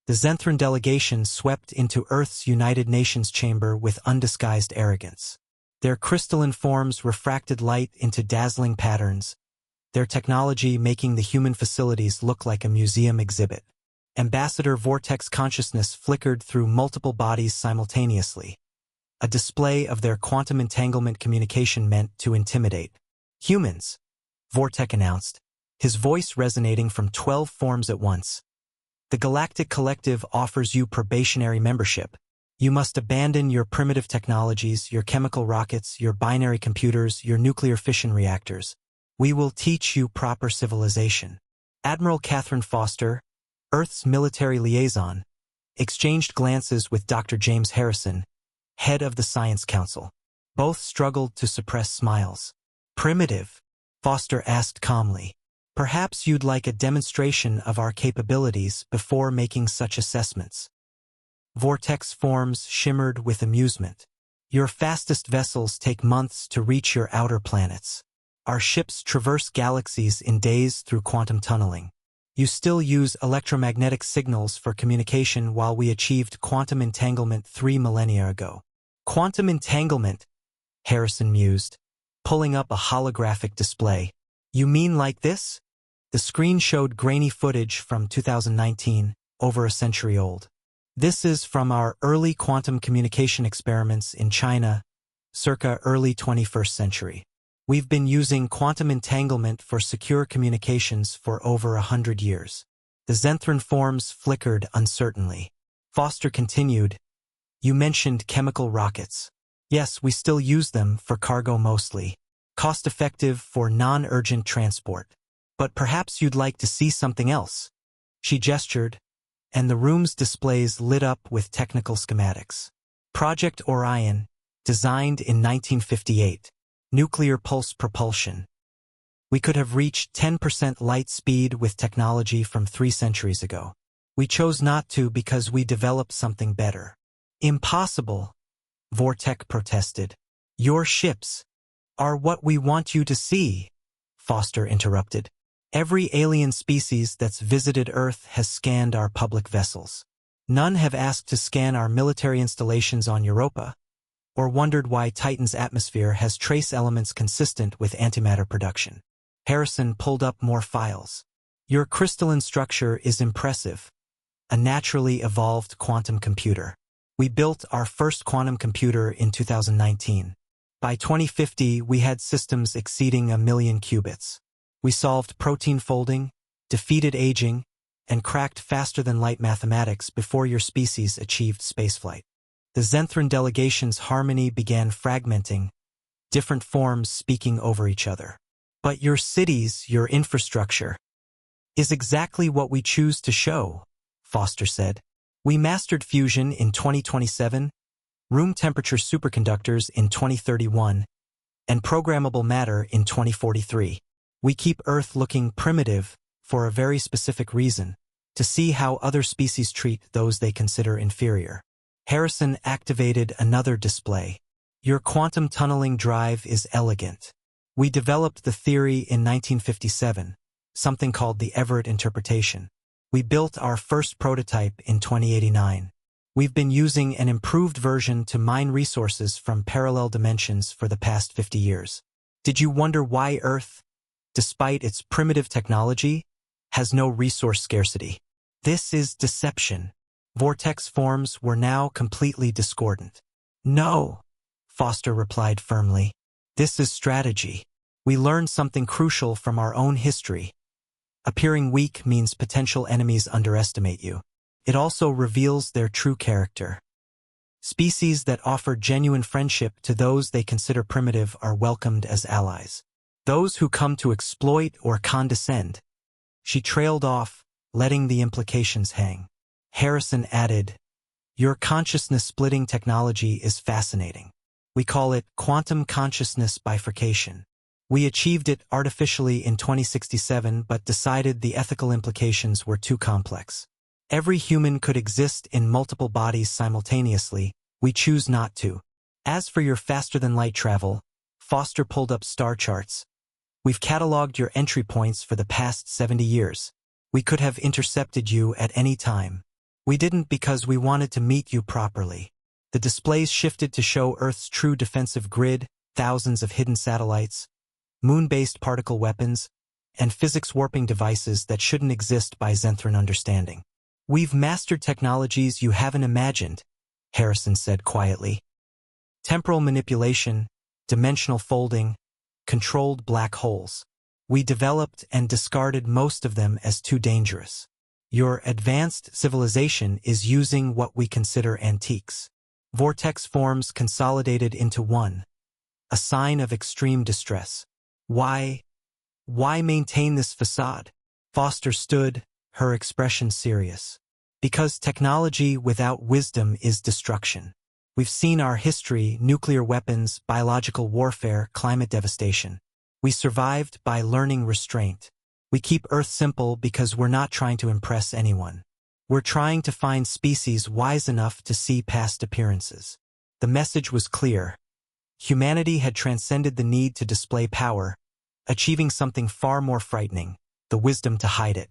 The Zenthran delegation swept into Earth's United Nations chamber with undisguised arrogance. Their crystalline forms refracted light into dazzling patterns, their technology making the human facilities look like a museum exhibit. Ambassador Vortex consciousness flickered through multiple bodies simultaneously. A display of their quantum entanglement communication meant to intimidate. Humans, Vortex announced, his voice resonating from 12 forms at once. The Galactic Collective offers you probationary membership. You must abandon your primitive technologies, your chemical rockets, your binary computers, your nuclear fission reactors. We will teach you proper civilization. Admiral Catherine Foster, Earth's military liaison, exchanged glances with Dr. James Harrison, head of the Science Council. Both struggled to suppress smiles. Primitive? Foster asked calmly. Perhaps you'd like a demonstration of our capabilities before making such assessments. Vortex forms shimmered with amusement. Your fastest vessels take months to reach your outer planets. Our ships traverse galaxies in days through quantum tunneling. You still use electromagnetic signals for communication while we achieved quantum entanglement 3 millennia ago. Quantum entanglement, Harrison mused, pulling up a holographic display. You mean like this? The screen showed grainy footage from 2019, over a century old. This is from our early quantum communication experiments in China, circa early 21st century. We've been using quantum entanglement for secure communications for over 100 years. The Zenthran forms flickered uncertainly. Foster continued, You mentioned chemical rockets. Yes, we still use them for cargo mostly. Cost-effective for non-urgent transport. But perhaps you'd like to see something else. She gestured, and the room's displays lit up with technical schematics. Project Orion, designed in 1958. Nuclear pulse propulsion. We could have reached 10% light speed with technology from 3 centuries ago. We chose not to because we developed something better. Impossible, Vortex protested. Your ships are what we want you to see, Foster interrupted. Every alien species that's visited Earth has scanned our public vessels. None have asked to scan our military installations on Europa, or wondered why Titan's atmosphere has trace elements consistent with antimatter production. Harrison pulled up more files. Your crystalline structure is impressive. A naturally evolved quantum computer. We built our first quantum computer in 2019. By 2050, we had systems exceeding 1 million qubits. We solved protein folding, defeated aging, and cracked faster-than-light mathematics before your species achieved spaceflight. The Zenthran delegation's harmony began fragmenting, different forms speaking over each other. But your cities, your infrastructure, is exactly what we choose to show, Foster said. We mastered fusion in 2027, room temperature superconductors in 2031, and programmable matter in 2043. We keep Earth looking primitive for a very specific reason, to see how other species treat those they consider inferior. Harrison activated another display. Your quantum tunneling drive is elegant. We developed the theory in 1957, something called the Everett interpretation. We built our first prototype in 2089. We've been using an improved version to mine resources from parallel dimensions for the past 50 years. Did you wonder why Earth, despite its primitive technology, has no resource scarcity? This is deception. Vortex forms were now completely discordant. No, Foster replied firmly. This is strategy. We learned something crucial from our own history. Appearing weak means potential enemies underestimate you. It also reveals their true character. Species that offer genuine friendship to those they consider primitive are welcomed as allies. Those who come to exploit or condescend. She trailed off, letting the implications hang. Harrison added, Your consciousness-splitting technology is fascinating. We call it quantum consciousness bifurcation. We achieved it artificially in 2067 but decided the ethical implications were too complex. Every human could exist in multiple bodies simultaneously. We choose not to. As for your faster-than-light travel, Foster pulled up star charts. We've cataloged your entry points for the past 70 years. We could have intercepted you at any time. We didn't because we wanted to meet you properly. The displays shifted to show Earth's true defensive grid, thousands of hidden satellites, moon-based particle weapons, and physics-warping devices that shouldn't exist by Zenthran understanding. We've mastered technologies you haven't imagined, Harrison said quietly. Temporal manipulation, dimensional folding, controlled black holes. We developed and discarded most of them as too dangerous. Your advanced civilization is using what we consider antiques. Vortex forms consolidated into one, a sign of extreme distress. Why maintain this facade? Foster stood, her expression serious. Because technology without wisdom is destruction. We've seen our history, nuclear weapons, biological warfare, climate devastation. We survived by learning restraint. We keep Earth simple because we're not trying to impress anyone. We're trying to find species wise enough to see past appearances. The message was clear. Humanity had transcended the need to display power, achieving something far more frightening, the wisdom to hide it.